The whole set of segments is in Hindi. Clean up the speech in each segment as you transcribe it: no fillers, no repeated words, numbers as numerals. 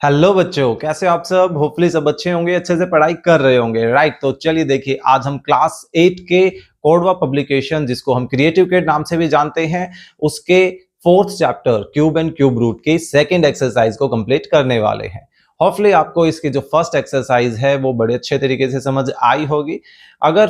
हेलो बच्चों, कैसे हो आप सब? होपफुली सब अच्छे होंगे, अच्छे से पढ़ाई कर रहे होंगे, राइट? तो चलिए देखिए, आज हम क्लास 8 के कोडवा पब्लिकेशन, जिसको हम क्रिएटिव किड नाम से भी जानते हैं, उसके fourth chapter cube and cube root की सेकंड एक्सरसाइज को कंप्लीट करने वाले हैं। होपफुली आपको इसकी जो फर्स्ट एक्सरसाइज है वो बड़े अच्छे तरीके से समझ आई होगी। अगर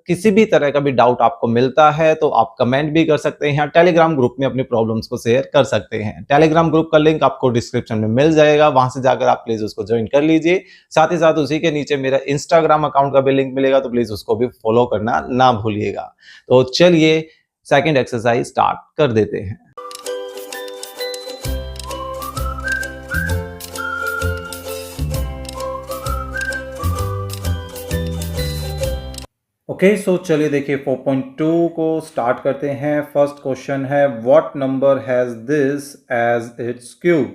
किसी भी तरह का भी डाउट आपको मिलता है तो आप कमेंट भी कर सकते हैं, टेलीग्राम ग्रुप में अपनी प्रॉब्लम्स को शेयर कर सकते हैं। टेलीग्राम ग्रुप का लिंक आपको डिस्क्रिप्शन में मिल जाएगा, वहां से जाकर आप प्लीज उसको ज्वाइन कर लीजिए। साथ ही साथ उसी के नीचे मेरा इंस्टाग्राम अकाउंट का भी लिंक मिलेगा, तो प्लीज उसको भी फॉलो करना ना भूलिएगा। तो चलिए सेकेंड एक्सरसाइज स्टार्ट कर देते हैं। ओके, सो चलिए देखिए 4.2 को स्टार्ट करते हैं। फर्स्ट क्वेश्चन है, what number has this as its cube.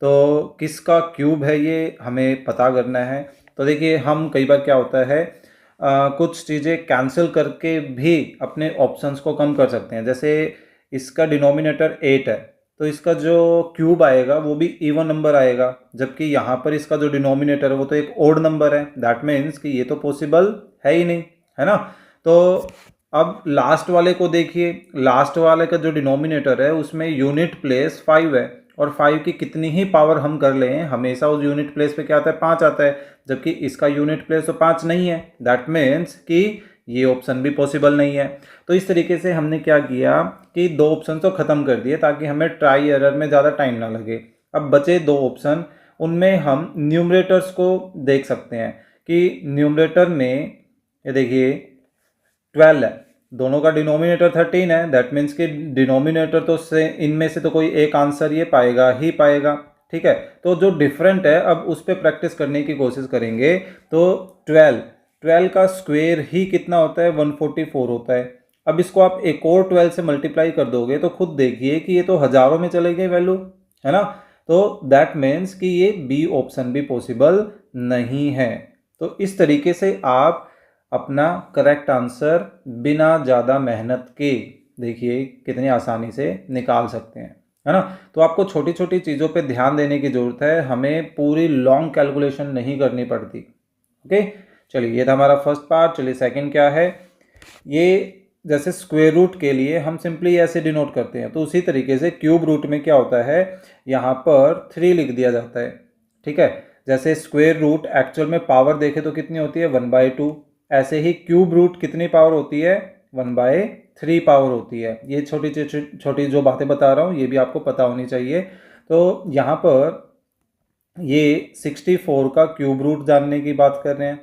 तो किसका क्यूब है ये हमें पता करना है। तो देखिए, हम कई बार क्या होता है, कुछ चीज़ें कैंसिल करके भी अपने ऑप्शंस को कम कर सकते हैं। जैसे इसका डिनोमिनेटर 8 है, तो इसका जो क्यूब आएगा वो भी इवन नंबर आएगा, जबकि यहाँ पर इसका जो डिनोमिनेटर है वो तो एक ओड नंबर है। दैट मीन्स कि ये तो पॉसिबल है ही नहीं, है ना। तो अब लास्ट वाले को देखिए, लास्ट वाले का जो डिनोमिनेटर है उसमें यूनिट प्लेस 5 है, और 5 की कितनी ही पावर हम कर लें हमेशा उस यूनिट प्लेस पे क्या आता है, 5 आता है, जबकि इसका यूनिट प्लेस तो 5 नहीं है। दैट मीन्स कि ये ऑप्शन भी पॉसिबल नहीं है। तो इस तरीके से हमने क्या किया कि दो ऑप्शन तो ख़त्म कर दिए ताकि हमें ट्राई एरर में ज़्यादा टाइम ना लगे। अब बचे दो ऑप्शन, उनमें हम न्यूमरेटर्स को देख सकते हैं कि न्यूमरेटर में ये देखिए 12 है, दोनों का डिनोमिनेटर 13 है। दैट मीन्स कि डिनोमिनेटर तो से इनमें से तो कोई एक आंसर ये पाएगा ही पाएगा, ठीक है। तो जो डिफरेंट है, अब उस पर प्रैक्टिस करने की कोशिश करेंगे। तो 12 का स्क्वायर ही कितना होता है, 144 होता है। अब इसको आप एक और 12 से मल्टीप्लाई कर दोगे तो खुद देखिए कि ये तो हजारों में चले गए वैल्यू, है ना। तो दैट मीन्स कि ये बी ऑप्शन भी पॉसिबल नहीं है। तो इस तरीके से आप अपना करेक्ट आंसर बिना ज़्यादा मेहनत के देखिए कितनी आसानी से निकाल सकते हैं, है ना। तो आपको छोटी छोटी चीज़ों पे ध्यान देने की ज़रूरत है, हमें पूरी लॉन्ग कैलकुलेशन नहीं करनी पड़ती। ओके, चलिए ये था हमारा फर्स्ट पार्ट। चलिए सेकंड क्या है, ये जैसे स्क्वायर रूट के लिए हम सिंपली ऐसे डिनोट करते हैं, तो उसी तरीके से क्यूब रूट में क्या होता है, यहाँ पर 3 लिख दिया जाता है, ठीक है। जैसे स्क्वायर रूट एक्चुअल में पावर देखे तो कितनी होती है, 1/2। ऐसे ही क्यूब रूट कितनी पावर होती है, 1/3 पावर होती है। ये छोटी छोटी जो बातें बता रहा हूँ ये भी आपको पता होनी चाहिए। तो यहाँ पर ये 64 का क्यूब रूट जानने की बात कर रहे हैं,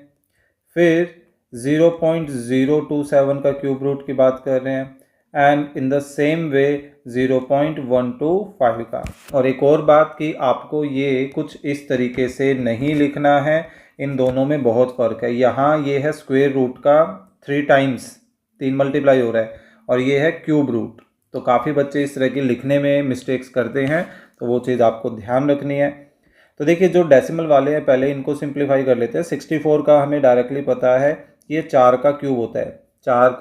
फिर 0.027 का क्यूब रूट की बात कर रहे हैं, and in the same way 0.125 का। और एक और बात कि आपको ये कुछ इस तरीके से नहीं लिखना है, इन दोनों में बहुत फ़र्क है। यहाँ ये है स्क्वायर रूट का 3 टाइम्स, 3 मल्टीप्लाई हो रहा है, और ये है क्यूब रूट। तो काफ़ी बच्चे इस तरह की लिखने में मिस्टेक्स करते हैं, तो वो चीज़ आपको ध्यान रखनी है। तो देखिए, जो डेसिमल वाले हैं पहले इनको सिंप्लीफाई कर लेते हैं। 64 का हमें डायरेक्टली पता है कि ये 4 का क्यूब होता है। 4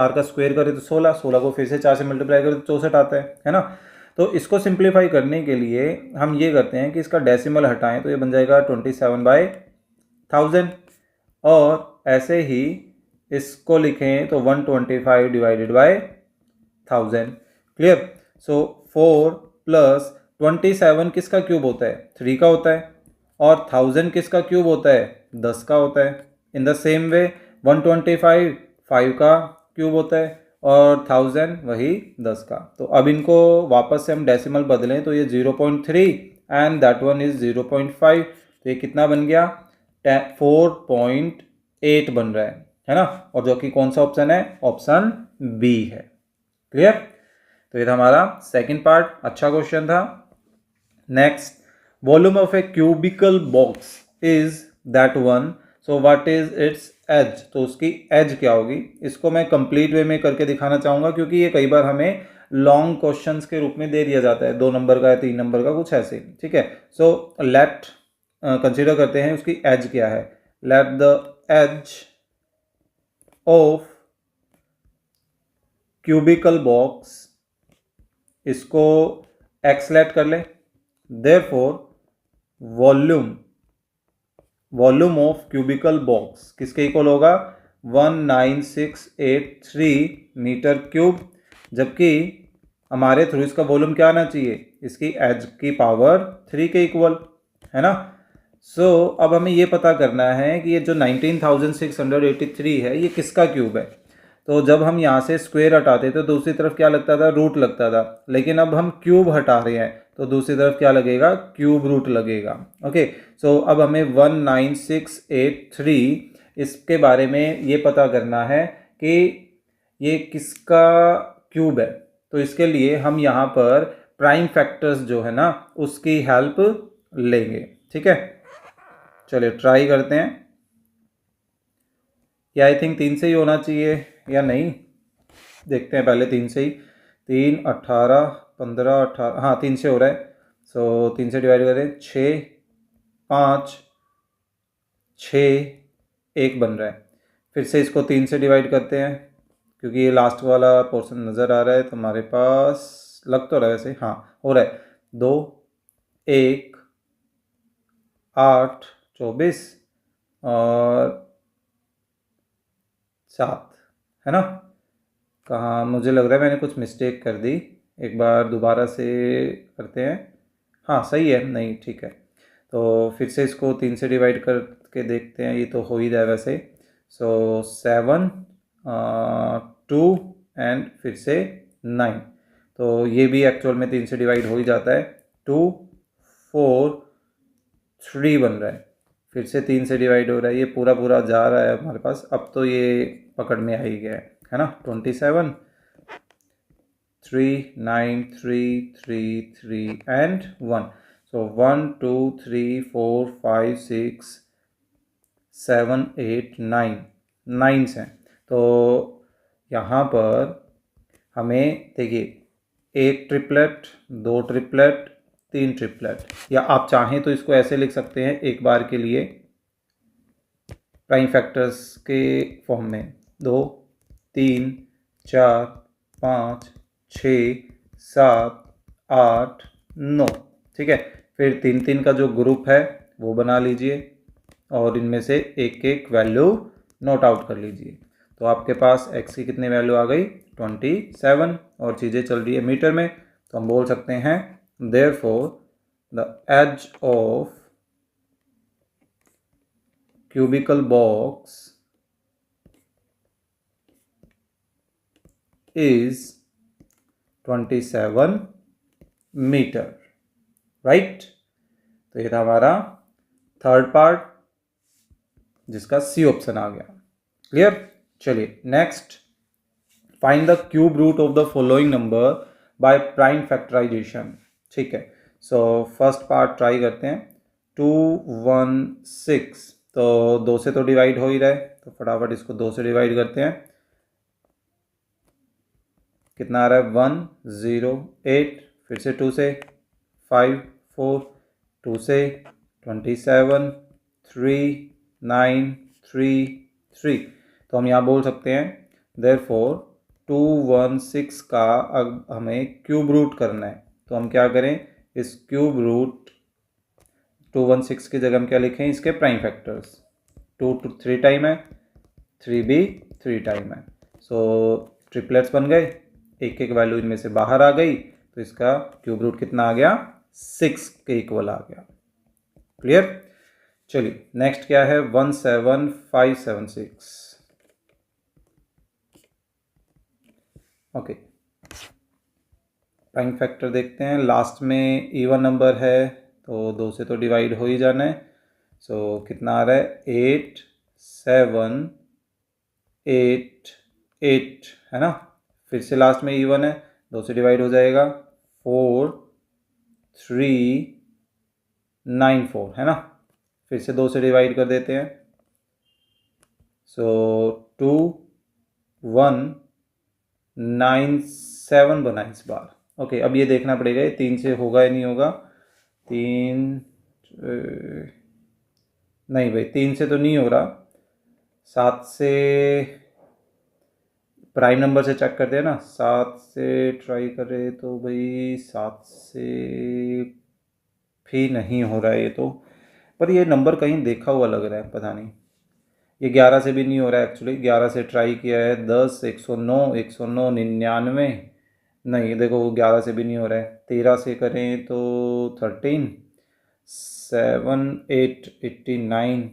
का स्क्वायर करें तो 16, 16 को फिर से 4 से मल्टीप्लाई करें तो 64 आता है ना। तो इसको सिंप्लीफाई करने के लिए हम ये करते हैं कि इसका डेसिमल हटाएं, तो ये बन जाएगा 27/1000, और ऐसे ही इसको लिखें तो 125 डिवाइडेड बाय 1000। क्लियर। सो 4 + 27 किसका क्यूब होता है, 3 का होता है, और 1000 किसका क्यूब होता है, 10 का होता है। इन द सेम वे 125 5 का क्यूब होता है, और 1000 वही 10 का। तो अब इनको वापस से हम डेसिमल बदलें तो ये 0.3 एंड दैट वन इज 0.5। तो ये कितना बन गया, 4.8 बन रहा है ना। और जो कि कौन सा ऑप्शन है, ऑप्शन बी है। क्लियर। तो ये था हमारा सेकंड पार्ट, अच्छा क्वेश्चन था। Next, volume of a cubical box is that one, so what is its edge. तो उसकी एज क्या होगी, इसको मैं कंप्लीट वे में करके दिखाना चाहूंगा, क्योंकि ये कई बार हमें लॉन्ग क्वेश्चंस के रूप में दे दिया जाता है, 2 नंबर का या 3 नंबर का, कुछ ऐसे, ठीक है। सो लेट कंसिडर करते हैं उसकी एज क्या है। Let the edge of cubical box, इसको एक्स लेट कर लें। Therefore volume of cubical box किसके इक्वल होगा? 19683 मीटर क्यूब, जबकि हमारे थ्रू इसका वॉल्यूम क्या आना चाहिए? इसकी एज की पावर 3 के इक्वल, है ना। सो अब हमें ये पता करना है कि ये जो 19683 है ये किसका क्यूब है। तो जब हम यहाँ से स्क्वायर हटाते तो दूसरी तरफ क्या लगता था? रूट लगता था। लेकिन अब हम क्यूब हटा रहे हैं तो दूसरी तरफ क्या लगेगा? क्यूब रूट लगेगा। ओके, सो अब हमें 19683 इसके बारे में ये पता करना है कि ये किसका क्यूब है। तो इसके लिए हम यहाँ पर प्राइम फैक्टर्स जो है ना उसकी हेल्प लेंगे। ठीक है, चलिए ट्राई करते हैं। या आई थिंक 3 से ही होना चाहिए या नहीं, देखते हैं पहले 3 से ही। 3 18 15 18, हाँ 3 से हो रहा है। सो 3 से डिवाइड करें, 6 5 6 1 बन रहा है। फिर से इसको 3 से डिवाइड करते हैं क्योंकि ये लास्ट वाला पोर्शन नज़र आ रहा है तो हमारे पास लग तो रहा है वैसे, हाँ हो रहा है। 2 1 8 24 और 7, है ना। कहाँ, मुझे लग रहा है मैंने कुछ मिस्टेक कर दी, एक बार दोबारा से करते हैं। हाँ सही है, नहीं ठीक है। तो फिर से इसको 3 से डिवाइड करके देखते हैं, ये तो हो ही रहा है वैसे। सो 7 2 एंड फिर से 9, तो ये भी एक्चुअल में 3 से डिवाइड हो ही जाता है। 2 4 3 बन रहा है, फिर से 3 से डिवाइड हो रहा है, ये पूरा पूरा जा रहा है हमारे पास। अब तो ये पकड़ में आ ही गया है ना। 27 3 9 3 3 3 एंड 1। सो 1 2 3 4 5 6 7 8 9 9 हैं। तो यहाँ पर हमें देखिए, 1 ट्रिपलेट, 2 ट्रिपलेट, 3 ट्रिपलेट, या आप चाहें तो इसको ऐसे लिख सकते हैं एक बार के लिए प्राइम फैक्टर्स के फॉर्म में। 2 3 4 5 6 7 8 9, ठीक है। फिर 3 3 का जो ग्रुप है वो बना लीजिए और इनमें से एक एक वैल्यू नोट आउट कर लीजिए। तो आपके पास x की कितनी वैल्यू आ गई? 27, और चीज़ें चल रही है मीटर में, तो हम बोल सकते हैं देयरफॉर द एज ऑफ cubical box is 27 metre, right. तो ये था हमारा थर्ड पार्ट जिसका सी ऑप्शन आ गया। क्लियर। चलिए next, find the cube root of the following number by prime factorization. ठीक है, सो फर्स्ट पार्ट ट्राई करते हैं। 216, तो 2 से तो डिवाइड हो ही रहा है, तो फटाफट इसको 2 से डिवाइड करते हैं। कितना आ रहा है? 108, फिर से 2 से 5 4, 2 से 27 3 9 3 3। तो हम यहाँ बोल सकते हैं देयरफॉर 216 का अब हमें क्यूब रूट करना है, तो हम क्या करें? इस क्यूब रूट 216 की जगह हम क्या लिखें? इसके प्राइम फैक्टर्स। 2 3 टाइम है, 3 भी 3 टाइम है। सो ट्रिपलेट्स बन गए, एक एक वैल्यू इनमें से बाहर आ गई, तो इसका क्यूब रूट कितना आ गया? 6 के इक्वल आ गया। क्लियर। चलिए नेक्स्ट क्या है? 17576। ओके, प्राइम फैक्टर देखते हैं। लास्ट में इवन नंबर है तो 2 से तो डिवाइड हो ही जाना है। सो कितना आ रहा है? 8 7 8 8, है ना। फिर से लास्ट में इवन है, 2 से डिवाइड हो जाएगा। 4 3 9 4, है ना। फिर से 2 से डिवाइड कर देते हैं। सो 2 1 9 7 बना इस बार। ओके, अब ये देखना पड़ेगा ये 3 से होगा या नहीं होगा। 3 नहीं भाई, 3 से तो नहीं हो रहा। 7 से प्राइम नंबर से चेक करते हैं ना, 7 से ट्राई करें तो भाई 7 से भी नहीं हो रहा है ये तो, पर ये नंबर कहीं देखा हुआ लग रहा है, पता नहीं। ये 11 से भी नहीं हो रहा है एक्चुअली, 11 से ट्राई किया है, 10, 109, 109, 99, नहीं देखो 11 से भी नहीं हो रहा है। 13 से करें तो 13, 7, 8, 89,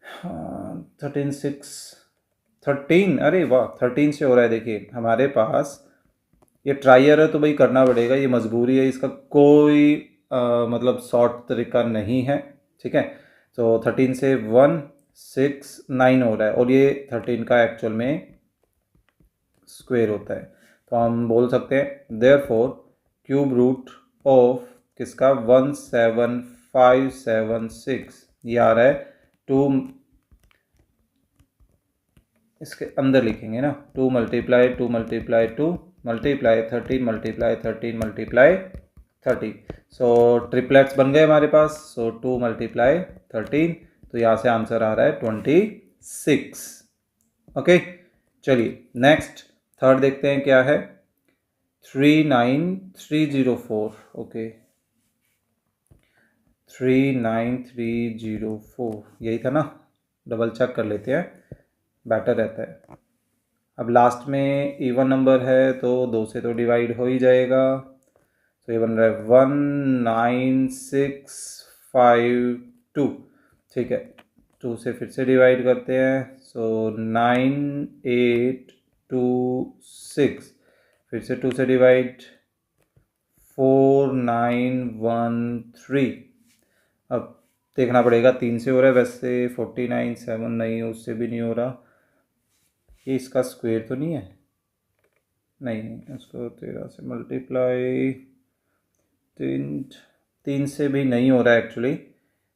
हाँ 13, 6, 13, अरे वाह 13 से हो रहा है। देखिए हमारे पास ये ट्रायर है तो भाई करना पड़ेगा, ये मजबूरी है, इसका कोई मतलब शॉर्ट तरीका नहीं है, ठीक है। तो 13 से 1, 6, 9 हो रहा है, और ये 13 का एक्चुअल में स्क्वायर होता है। तो हम बोल सकते हैं देयरफॉर क्यूब रूट ऑफ किसका 17576, ये आ रहा है 2, इसके अंदर लिखेंगे ना, 2 multiply 2 multiply 2 multiply 13 multiply 13 multiply 30। सो ट्रिपलेट्स बन गए हमारे पास। सो 2 मल्टीप्लाई 13, तो यहाँ से आंसर आ रहा है 26। ओके चलिए नेक्स्ट थर्ड देखते हैं क्या है। 39304, ओके 39304 यही था ना, डबल चेक कर लेते हैं, बेटर रहता है। अब लास्ट में इवन नंबर है तो 2 से तो डिवाइड हो ही जाएगा, तो ये बन रहा है 19652, ठीक है। 2 से फिर से डिवाइड करते हैं, सो 9826, फिर से 2 से डिवाइड 4913। अब देखना पड़ेगा 3 से हो रहा है, वैसे 49, 7 नहीं, उससे भी नहीं हो रहा। ये इसका स्क्वायर तो नहीं है, नहीं इसको 13 से मल्टीप्लाई, 3 से भी नहीं हो रहा है एक्चुअली।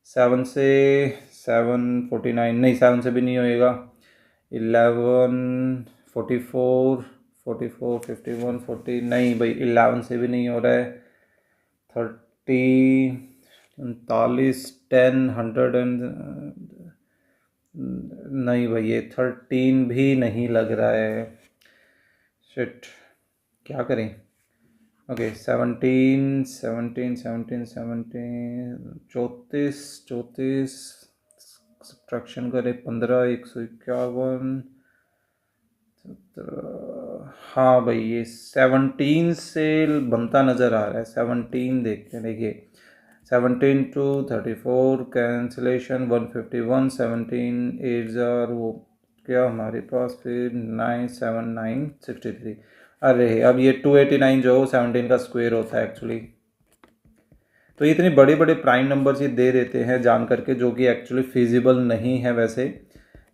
7 से 7, 49 नहीं, 7 से भी नहीं होएगा। 11, 44, 44, 51, 40 नहीं भाई, 11 से भी नहीं हो रहा है। 30, 39, 10, 100 एंड नहीं भाई, ये 13 भी नहीं लग रहा है। शिट, क्या करें। ओके 17, 17, 17, 17, 34, 34 सब्ट्रैक्शन करें 15, 151, हाँ भाई ये 17 से बनता नज़र आ रहा है। 17 देखते हैं, देखिए 17 to 34 कैंसिलेशन 151, 17 8 वो क्या हमारे पास फिर 9, 7, 9, 63। अरे अब ये 289 जो 17 का स्क्वायर होता है एक्चुअली। तो ये इतने बड़े बड़े प्राइम नंबर्स ये दे देते हैं जान करके, जो कि एक्चुअली फिजिबल नहीं है वैसे।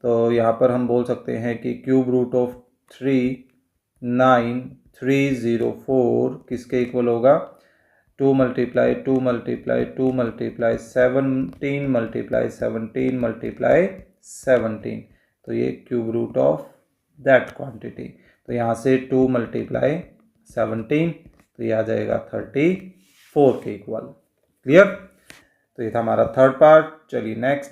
तो यहाँ पर हम बोल सकते हैं कि क्यूब रूट ऑफ 39304 किसके इक्वल होगा, 2 multiply 2 multiply 2 multiply 17 multiply 17 multiply 17, तो ये cube root of that quantity. तो यहाँ से 2 मल्टीप्लाई 17, तो ये आ जाएगा 34 के इक्वल। क्लियर। तो ये था हमारा थर्ड पार्ट। चलिए नेक्स्ट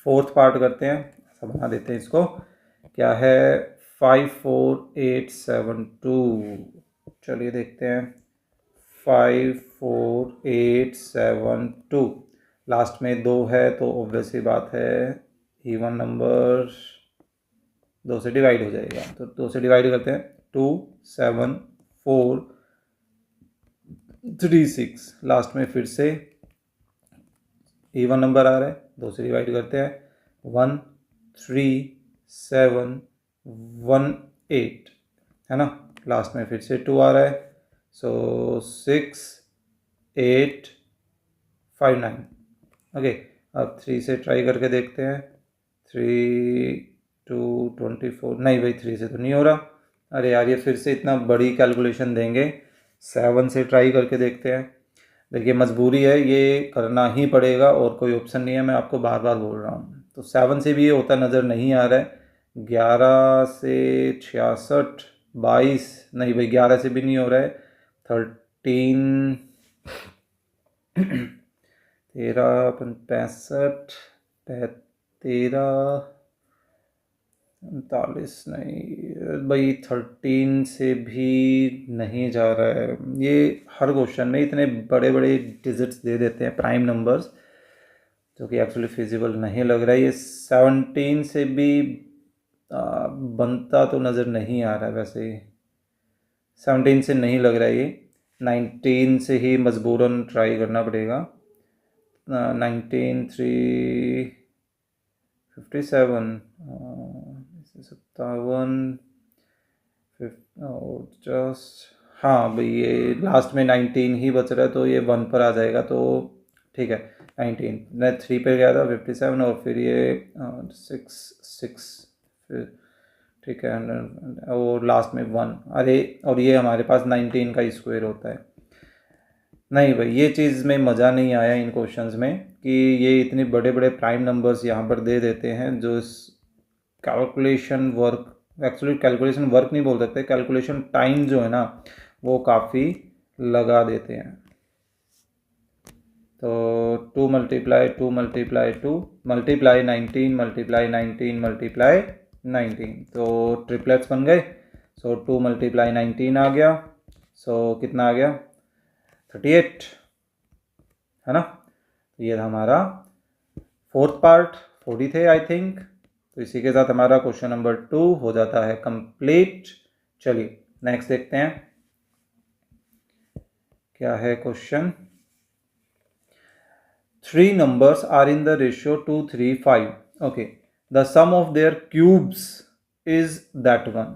फोर्थ पार्ट करते हैं, ऐसा बना देते हैं इसको। क्या है 54872, चलिए देखते हैं 54872। लास्ट में 2 है तो ऑब्वियस ही बात है इवन नंबर 2 से डिवाइड हो जाएगा, तो 2 से डिवाइड करते हैं 27436, लास्ट में फिर से इवन नंबर आ रहा है, 2 से डिवाइड करते हैं 13718, है ना। लास्ट में फिर से 2 आ रहा है, सो 6859। ओके अब 3 से ट्राई करके देखते हैं, 3, 2, 24 नहीं भाई 3 से तो नहीं हो रहा। अरे यार ये फिर से इतना बड़ी कैलकुलेशन देंगे, 7 से ट्राई करके देखते हैं। देखिए मजबूरी है, ये करना ही पड़ेगा और कोई ऑप्शन नहीं है, मैं आपको बार बार बोल रहा हूँ। तो 7 से भी ये होता नज़र नहीं आ रहा है। 11 से 66, 22 नहीं भाई, 11 से भी नहीं हो रहा है। 13, 13, 65, 13, 39 नहीं भाई, 13 से भी नहीं जा रहा है। ये हर क्वेश्चन में इतने बड़े बड़े डिजिट्स दे देते हैं, प्राइम नंबर्स, जो कि एक्चुअली फिजिबल नहीं लग रहा है। ये 17 से भी बनता तो नज़र नहीं आ रहा है वैसे। 17 से नहीं लग रहा है ये, 19 से ही मजबूरन ट्राई करना पड़ेगा। 19 3 57 57 और जस्ट, हाँ भाई ये लास्ट में 19 ही बच रहा है, तो ये 1 पर आ जाएगा, तो ठीक है। 19 मैं 3 पे गया था, 57, और फिर ये 6 फिर ठीक है, और लास्ट में 1। अरे और ये हमारे पास 19 का स्क्वायर होता है। नहीं भाई, ये चीज़ में मज़ा नहीं आया इन क्वेश्चंस में, कि ये इतने बड़े बड़े प्राइम नंबर्स यहाँ पर दे देते हैं, जो इस calculation work, actually calculation work नहीं बोल सकते, कैलकुलेशन टाइम जो है ना वो काफ़ी लगा देते हैं। तो 2 multiply 2 multiply 2 multiply 19 multiply 19 multiply 19, तो ट्रिपलेट्स बन गए। सो 2 मल्टीप्लाई 19 आ गया, सो कितना आ गया 38, है ना। तो ये था हमारा फोर्थ पार्ट, 40 थे आई थिंक। तो इसी के साथ हमारा क्वेश्चन नंबर 2 हो जाता है कंप्लीट। चलिए नेक्स्ट देखते हैं क्या है question. 3 numbers are in the ratio 2 3 5. Okay, the sum of their cubes is that one.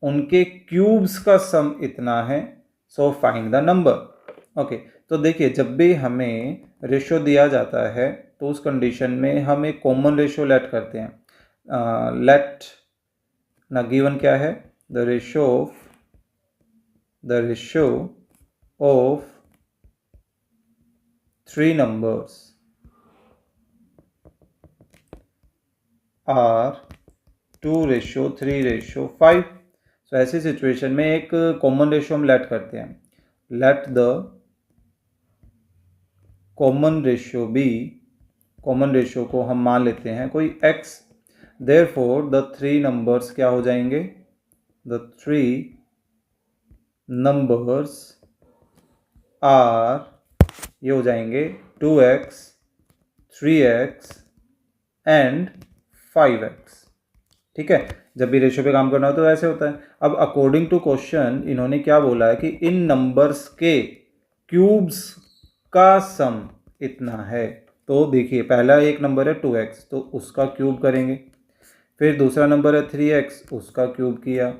उनके क्यूब्स का सम इतना है, so find the number. Okay, तो देखिए जब भी हमें रेशो दिया जाता है तो उस कंडीशन में हम एक कॉमन रेशो लेट करते हैं। लेट ना गिवन क्या है, the ratio of 3 numbers are 2:3:5। सो ऐसी सिचुएशन में एक कॉमन रेशो हम लेट करते हैं। Let the common ratio b, common ratio को हम मान लेते हैं कोई x। देयरफॉर द 3 नंबर्स क्या हो जाएंगे, द 3 नंबर्स आर, ये हो जाएंगे 2x 3x एंड 5x। ठीक है, जब भी रेशो पे काम करना हो तो ऐसे होता है। अब अकॉर्डिंग टू क्वेश्चन इन्होंने क्या बोला है कि इन नंबर्स के क्यूब्स का सम इतना है। तो देखिए पहला एक नंबर है 2x, तो उसका क्यूब करेंगे। फिर दूसरा नंबर है 3x, उसका क्यूब किया।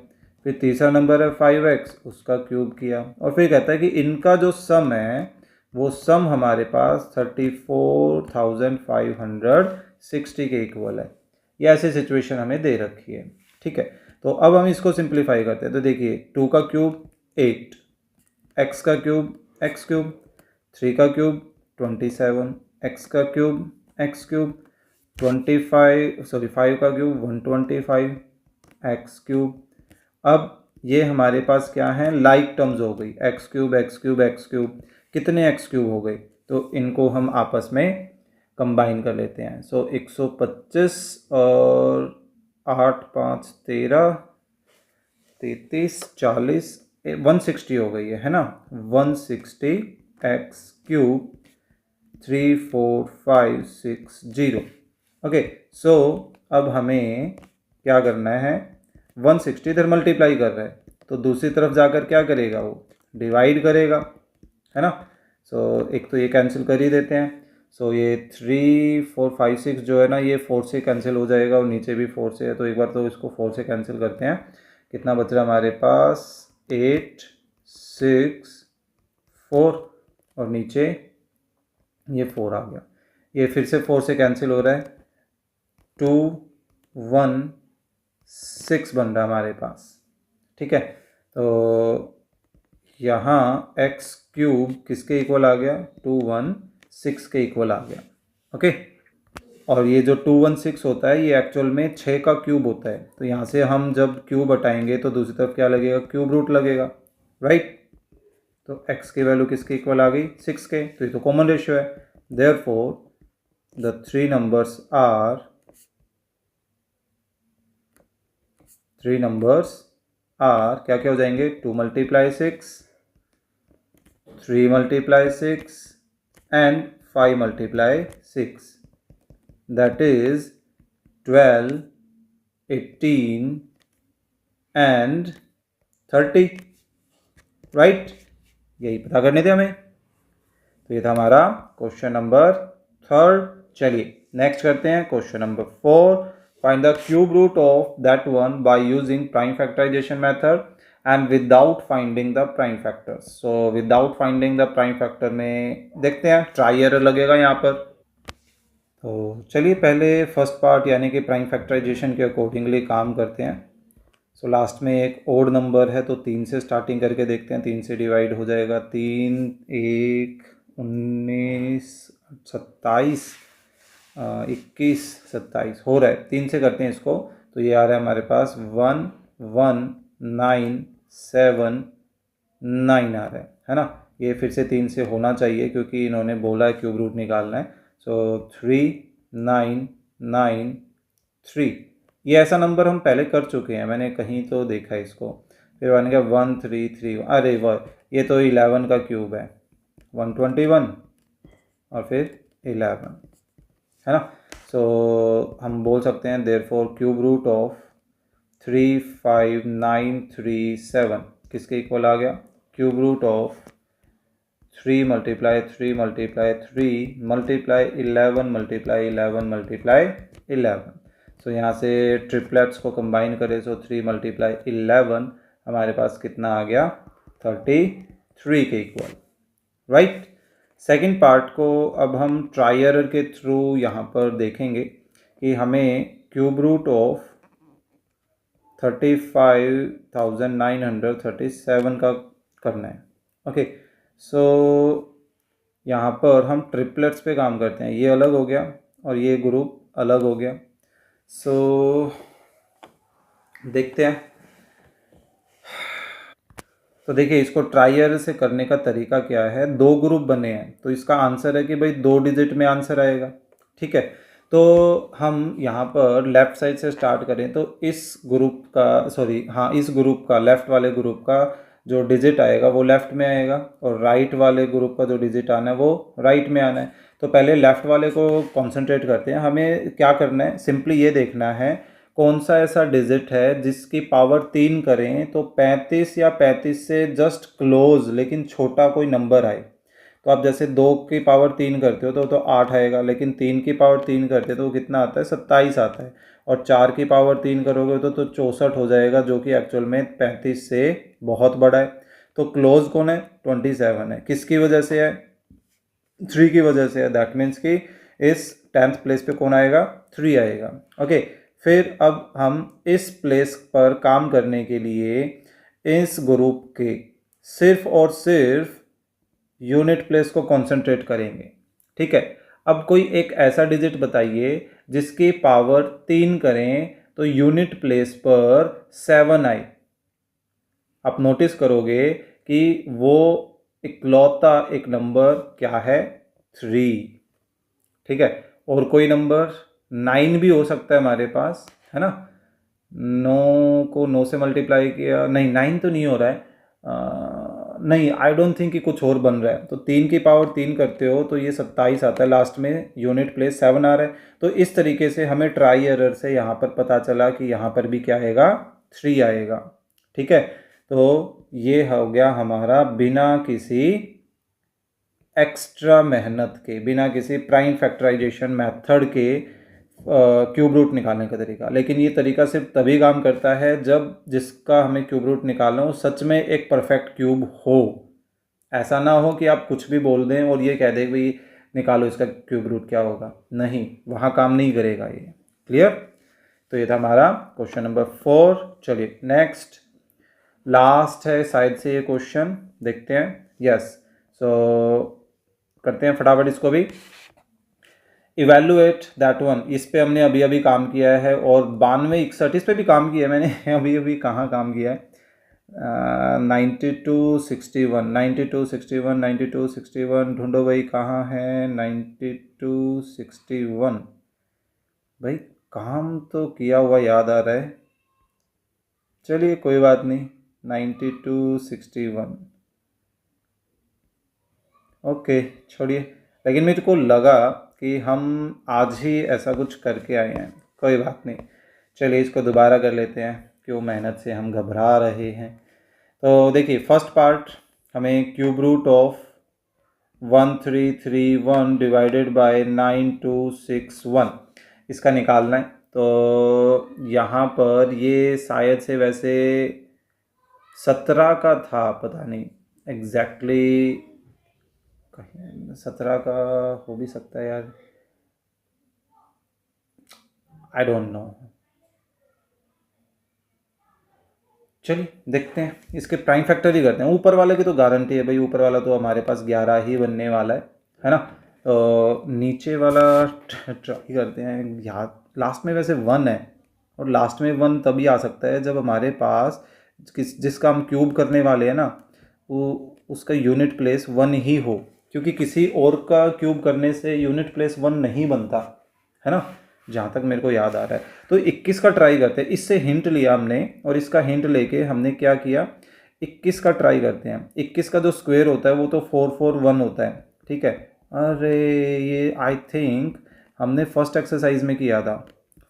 फिर तीसरा नंबर है 5x, उसका क्यूब किया। और फिर कहता है कि इनका जो सम है वो सम हमारे पास 34,560 के इक्वल है। ये ऐसी सिचुएशन हमें दे रखी है। ठीक है, तो अब हम इसको सिंप्लीफाई करते हैं। तो देखिए 2 का क्यूब 8, x का क्यूब x क्यूब, 3 का क्यूब 27, x का क्यूब x क्यूब, 5 का क्यूब 125 x क्यूब। अब ये हमारे पास क्या है, लाइक टर्म्स हो गई, x cube x cube x cube, कितने एक्स क्यूब हो गए, तो इनको हम आपस में कंबाइन कर लेते हैं। सो 125 और 8 5 13 33 40 160 हो गई है ना। 160 एक्स क्यूब 34560। ओके, सो अब हमें क्या करना है, 160 इधर मल्टीप्लाई कर रहा है, तो दूसरी तरफ जाकर क्या करेगा, वो डिवाइड करेगा, है ना। सो एक तो ये कैंसिल कर ही देते हैं। सो ये 3 4 5 6 जो है ना, ये 4 से कैंसिल हो जाएगा, और नीचे भी 4 से है, तो एक बार तो इसको 4 से कैंसिल करते हैं। कितना बच रहा है हमारे पास, 8 6 4, और नीचे ये 4 आ गया। ये फिर से 4 से कैंसिल हो रहा है, 2 1 6 बन रहा है हमारे पास। ठीक है, तो यहाँ x क्यूब किसके इक्वल आ गया, 216 के इक्वल आ गया। ओके, और ये जो 216 होता है ये एक्चुअल में 6 का क्यूब होता है। तो यहाँ से हम जब क्यूब हटाएंगे तो दूसरी तरफ क्या लगेगा, क्यूब रूट लगेगा, राइट। तो x की वैल्यू किसके इक्वल आ गई, 6 के। तो ये तो कॉमन रेशियो है। Therefore the 3 numbers are 3 numbers are क्या क्या हो जाएंगे? 2 multiply 6, 3 multiply 6 and 5 multiply 6. That is 12, 18 and 30. Right, यही पता करने थे हमें। तो ये था हमारा क्वेश्चन नंबर 3। चलिए नेक्स्ट करते हैं question number 4। Find the cube root of that one by using prime factorization method and without finding the prime factors. So without finding the prime factor में देखते हैं, ट्राई एरर लगेगा यहाँ पर। तो चलिए पहले फर्स्ट पार्ट यानी कि प्राइम फैक्टराइजेशन के अकॉर्डिंगली काम करते हैं। सो लास्ट में एक ओड नंबर है तो 3 से स्टार्टिंग करके देखते हैं। 3 से डिवाइड हो जाएगा 3, 1, 19, 27, 21, 27 हो रहा है। 3 से करते हैं इसको, तो ये आ रहा है हमारे पास 1, 1, 9, 7, 9 आ रहा है ना। ये फिर से 3 से होना चाहिए क्योंकि इन्होंने बोला है क्यूब रूट निकालना है। सो 3, 9, 9, 3। ये ऐसा नंबर हम पहले कर चुके हैं, मैंने कहीं तो देखा है इसको। फिर बन गया 1, 3, 3। अरे वाह, ये तो 11 का क्यूब है, 121 और फिर 11 है ना। सो हम बोल सकते हैं देयरफॉर क्यूब रूट ऑफ 35937 किसके इक्वल आ गया? Cube root of 3 multiply 3 multiply 3 multiply 11 multiply 11 multiply 11। सो यहाँ से ट्रिपलेट्स को कंबाइन करें, सो 3 multiply 11 हमारे पास कितना आ गया? 33 के इक्वल, राइट। सेकंड पार्ट को अब हम ट्राई एरर के थ्रू यहाँ पर देखेंगे कि हमें क्यूब रूट ऑफ 35,937 का करना है। ओके, सो यहाँ पर हम ट्रिपलेट्स पे काम करते हैं। ये अलग हो गया और ये ग्रुप अलग हो गया। सो देखते हैं। तो देखिए इसको ट्राई एरर से करने का तरीका क्या है। 2 ग्रुप बने हैं तो इसका आंसर है कि भाई 2 डिजिट में आंसर आएगा, ठीक है। तो हम यहाँ पर लेफ़्ट साइड से स्टार्ट करें तो इस ग्रुप का इस ग्रुप का, लेफ़्ट वाले ग्रुप का जो डिजिट आएगा वो लेफ़्ट में आएगा और राइट वाले ग्रुप का जो डिजिट आना है वो राइट में आना है। तो पहले लेफ़्ट वाले को कॉन्सेंट्रेट करते हैं। हमें क्या करना है, सिंपली ये देखना है कौन सा ऐसा डिजिट है जिसकी पावर 3 करें तो 35 या 35 से जस्ट क्लोज लेकिन छोटा कोई नंबर आए। तो आप जैसे 2 की पावर 3 करते हो तो 8 आएगा, लेकिन 3 की पावर 3 करते तो कितना आता है? 27 आता है। और 4 की पावर 3 करोगे तो 64 हो जाएगा, जो कि एक्चुअल में 35 से बहुत बड़ा है। तो क्लोज कौन है? 27 है। किसकी वजह से है? 3 की वजह से है। दैट मीन्स कि इस 10th प्लेस पे कौन आएगा? 3 आएगा। ओके, फिर अब हम इस प्लेस पर काम करने के लिए इस ग्रुप के सिर्फ और सिर्फ यूनिट प्लेस को कंसंट्रेट करेंगे, ठीक है। अब कोई एक ऐसा डिजिट बताइए जिसकी पावर 3 करें तो यूनिट प्लेस पर 7 आए। आप नोटिस करोगे कि वो इकलौता एक नंबर क्या है? 3, ठीक है। और कोई नंबर 9 भी हो सकता है हमारे पास, है ना। 9 को 9 से मल्टीप्लाई किया, नहीं 9 तो नहीं हो रहा है। नहीं, आई डोंट थिंक कि कुछ और बन रहा है। तो 3 की पावर 3 करते हो तो ये 27 आता है, लास्ट में यूनिट प्लेस 7 आ रहा है। तो इस तरीके से हमें ट्राई एरर से यहाँ पर पता चला कि यहाँ पर भी क्या आएगा? 3 आएगा, ठीक है। तो ये हो गया हमारा बिना किसी एक्स्ट्रा मेहनत के, बिना किसी प्राइम फैक्टराइजेशन मेथड के क्यूब रूट निकालने का तरीका। लेकिन ये तरीका सिर्फ तभी काम करता है जब जिसका हमें क्यूब रूट निकालना हो सच में एक परफेक्ट क्यूब हो। ऐसा ना हो कि आप कुछ भी बोल दें और ये कह दें भाई निकालो इसका क्यूब रूट क्या होगा। नहीं, वहाँ काम नहीं करेगा ये। क्लियर? तो ये था हमारा क्वेश्चन नंबर 4। चलिए नेक्स्ट, लास्ट है शायद से ये क्वेश्चन, देखते हैं। यस, सो करते हैं फटाफट इसको भी। इवेलुएट दैट वन, इस पे हमने अभी अभी काम किया है। और 92, 61 इस पे भी काम किया है मैंने अभी अभी कहाँ काम किया है? 92, 61, 92, 61, 92, 61 ढूंढो भाई, कहाँ है 92, 61? भाई काम तो किया हुआ याद आ रहा है। चलिए कोई बात नहीं, 9261। ओके छोड़िए, लेकिन मेरे को लगा कि हम आज ही ऐसा कुछ करके आए हैं। कोई बात नहीं, चलिए इसको दोबारा कर लेते हैं, क्यों मेहनत से हम घबरा रहे हैं। तो देखिए फर्स्ट पार्ट, हमें cube root of 1331 divided by 9261 इसका निकालना है। तो यहाँ पर ये शायद से वैसे 17 का था, पता नहीं एग्जैक्टली, कहीं 17 का हो भी सकता है यार, आई डोंट नो। चलिए देखते हैं, इसके प्राइम फैक्टर ही करते हैं। ऊपर वाले की तो गारंटी है भाई, ऊपर वाला तो हमारे पास 11 ही बनने वाला है ना। तो नीचे वाला ट्राई करते हैं। याद लास्ट में वैसे 1 है, और लास्ट में 1 तभी आ सकता है जब हमारे पास जिसका हम क्यूब करने वाले हैं ना, वो उसका यूनिट प्लेस 1 ही हो, क्योंकि किसी और का क्यूब करने से यूनिट प्लेस 1 नहीं बनता है ना, जहाँ तक मेरे को याद आ रहा है। तो 21 का ट्राई करते हैं, इससे हिंट लिया हमने, और इसका हिंट लेके हमने क्या किया, 21 का ट्राई करते हैं। 21 का जो स्क्वायर होता है वो तो 441 होता है, ठीक है। अरे ये आई थिंक हमने फर्स्ट एक्सरसाइज में किया था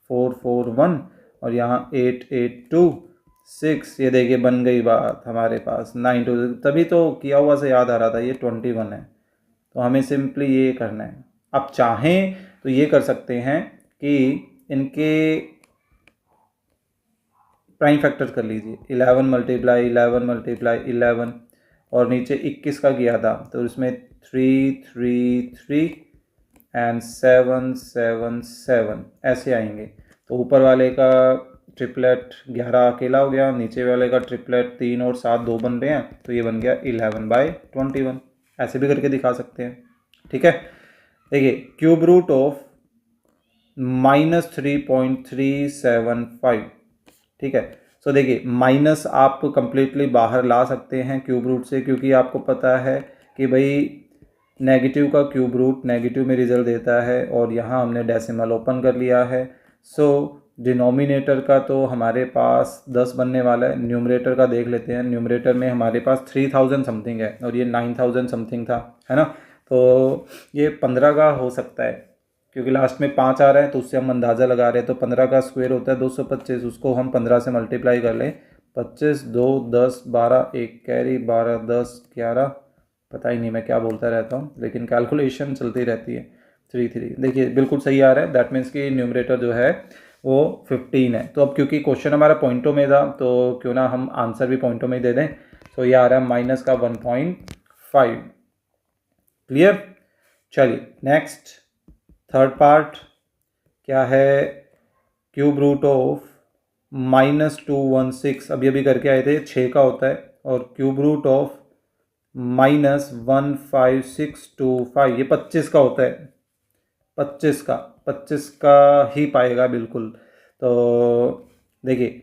441, और यहाँ 8826, ये देखिए बन गई बात हमारे पास 92, तभी तो किया हुआ से याद आ रहा था ये 21 है। तो हमें सिंपली ये करना है। अब चाहें तो ये कर सकते हैं कि इनके प्राइम फैक्टर कर लीजिए, 11 मल्टीप्लाई 11 मल्टीप्लाई 11, और नीचे 21 का किया था तो इसमें 333 एंड 777 ऐसे आएंगे। तो ऊपर वाले का ट्रिपलेट 11 अकेला हो गया, नीचे वाले का ट्रिपलेट 3 और 7 2 बन रहे हैं, तो ये बन गया 11/21। ऐसे भी करके दिखा सकते हैं, ठीक है। देखिए क्यूब रूट ऑफ -3.375, ठीक है। सो देखिए माइनस आप कंप्लीटली बाहर ला सकते हैं क्यूब रूट से, क्योंकि आपको पता है कि भाई नेगेटिव का क्यूब रूट नेगेटिव में रिजल्ट देता है, और यहाँ हमने डेसिमल ओपन कर लिया है। सो डिनोमिनेटर का तो हमारे पास 10 बनने वाला है, न्यूमरेटर का देख लेते हैं। न्यूमरेटर में हमारे पास 3000 समथिंग है, और ये 9000 समथिंग था, है ना। तो ये 15 का हो सकता है, क्योंकि लास्ट में 5 आ रहा है, तो उससे हम अंदाज़ा लगा रहे हैं। तो 15 का स्क्वायर होता है 225, उसको हम 15 से मल्टीप्लाई कर लें। 25 2 10 12 एक कैरी 12 10 11, पता ही नहीं मैं क्या बोलता रहता हूँ, लेकिन कैलकुलेशन चलती रहती है। 33 देखिए बिल्कुल सही आ रहा है, दैट मीन्स कि न्यूमरेटर जो है वो 15 है। तो अब क्योंकि क्वेश्चन हमारा पॉइंटों में था, तो क्यों ना हम आंसर भी पॉइंटों में ही दे दें। तो ये आ रहा है माइनस का 1.5। क्लियर। चलिए नेक्स्ट थर्ड पार्ट क्या है, क्यूब रूट ऑफ -216, अभी अभी करके आए थे, 6 का होता है, और क्यूब रूट ऑफ -15625 ये 25 का होता है। 25 का ही पाएगा बिल्कुल। तो देखिए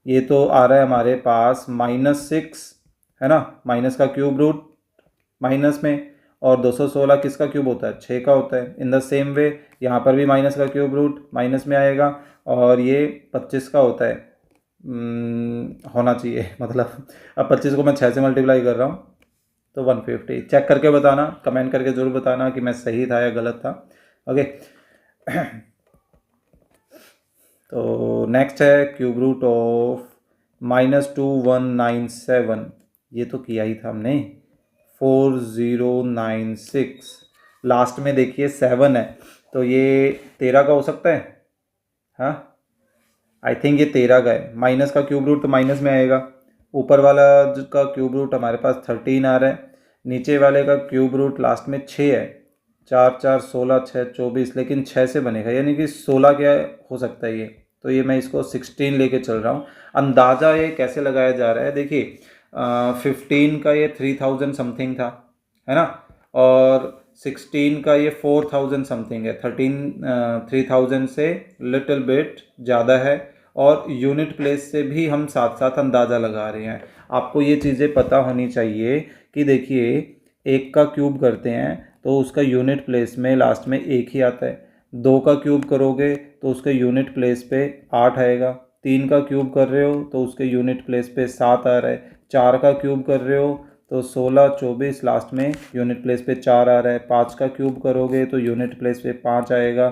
ये तो आ रहा है हमारे पास -6, है ना, माइनस का क्यूब रूट माइनस में, और 216 किसका क्यूब होता है, 6 का होता है। इन द सेम वे यहाँ पर भी माइनस का क्यूब रूट माइनस में आएगा, और ये 25 का होता है, होना चाहिए मतलब। अब 25 को मैं 6 से मल्टीप्लाई कर रहा हूँ, तो 150। चेक करके बताना, कमेंट करके ज़रूर बताना कि मैं सही था या गलत था। ओके तो नेक्स्ट है क्यूब रूट ऑफ -2197, ये तो किया ही था हमने। 4096, लास्ट में देखिए 7 है, तो ये 13 का हो सकता है। हाँ आई थिंक ये 13 का है। माइनस का क्यूब रूट तो माइनस में आएगा, ऊपर वाला का क्यूब रूट हमारे पास 13 आ रहा है, नीचे वाले का क्यूब रूट लास्ट में 6 है। 4 4 16 6 24, लेकिन 6 से बनेगा, यानी कि 16 क्या हो सकता है ये। तो ये मैं इसको 16 लेके चल रहा हूँ। अंदाज़ा ये कैसे लगाया जा रहा है, देखिए 15 का ये 3000 समथिंग था, है ना, और 16 का ये 4000 समथिंग है। 3000 से लिटिल बिट ज़्यादा है, और यूनिट प्लेस से भी हम साथ साथ अंदाज़ा लगा रहे हैं। आपको ये चीज़ें पता होनी चाहिए कि देखिए एक का क्यूब करते हैं तो उसका यूनिट प्लेस में लास्ट में 1 ही आता है। 2 का क्यूब करोगे तो उसके यूनिट प्लेस पे 8 आएगा। 3 का क्यूब कर रहे हो तो उसके यूनिट प्लेस पे 7 आ रहा है। 4 का क्यूब कर रहे हो तो 16, 24 लास्ट में यूनिट प्लेस पे 4 आ रहा है। 5 का क्यूब करोगे तो यूनिट प्लेस पे 5 आएगा।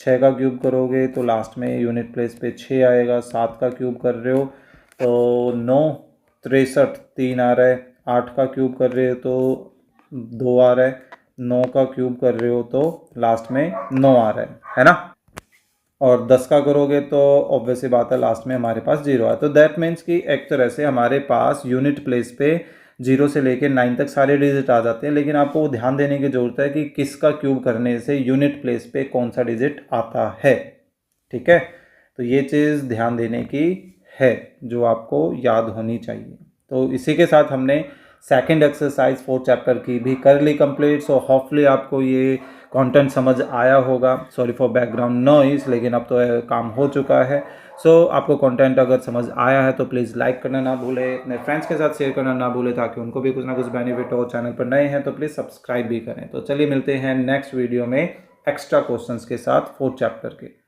6 का क्यूब करोगे तो लास्ट में यूनिट प्लेस पे 6 आएगा। 7 का क्यूब कर रहे हो तो 9, 63 3 आ रहा है। 8 का क्यूब कर रहे हो तो 2 आ रहा है। 9 का क्यूब कर रहे हो तो लास्ट में 9 आ रहा है ना। और 10 का करोगे तो ऑब्वियसली बात है लास्ट में हमारे पास 0 है। तो दैट मीन्स कि एक तरह से हमारे पास यूनिट प्लेस पे 0 से लेके 9 तक सारे डिजिट आ जाते हैं, लेकिन आपको ध्यान देने की ज़रूरत है कि किसका क्यूब करने से यूनिट प्लेस पे कौन सा डिजिट आता है। ठीक है, तो ये चीज़ ध्यान देने की है जो आपको याद होनी चाहिए। तो इसी के साथ हमने सेकंड एक्सरसाइज 4 चैप्टर की भी कर ली कंप्लीट। सो होपफुली आपको ये कंटेंट समझ आया होगा। सॉरी फॉर बैकग्राउंड नॉइज़, लेकिन अब तो काम हो चुका है। सो आपको कंटेंट अगर समझ आया है तो प्लीज़ लाइक करना ना भूलें, अपने फ्रेंड्स के साथ शेयर करना ना भूलें ताकि उनको भी कुछ ना कुछ बेनिफिट हो। चैनल पर नए हैं तो प्लीज़ सब्सक्राइब भी करें। तो चलिए मिलते हैं नेक्स्ट वीडियो में एक्स्ट्रा क्वेश्चंस के साथ 4 चैप्टर के।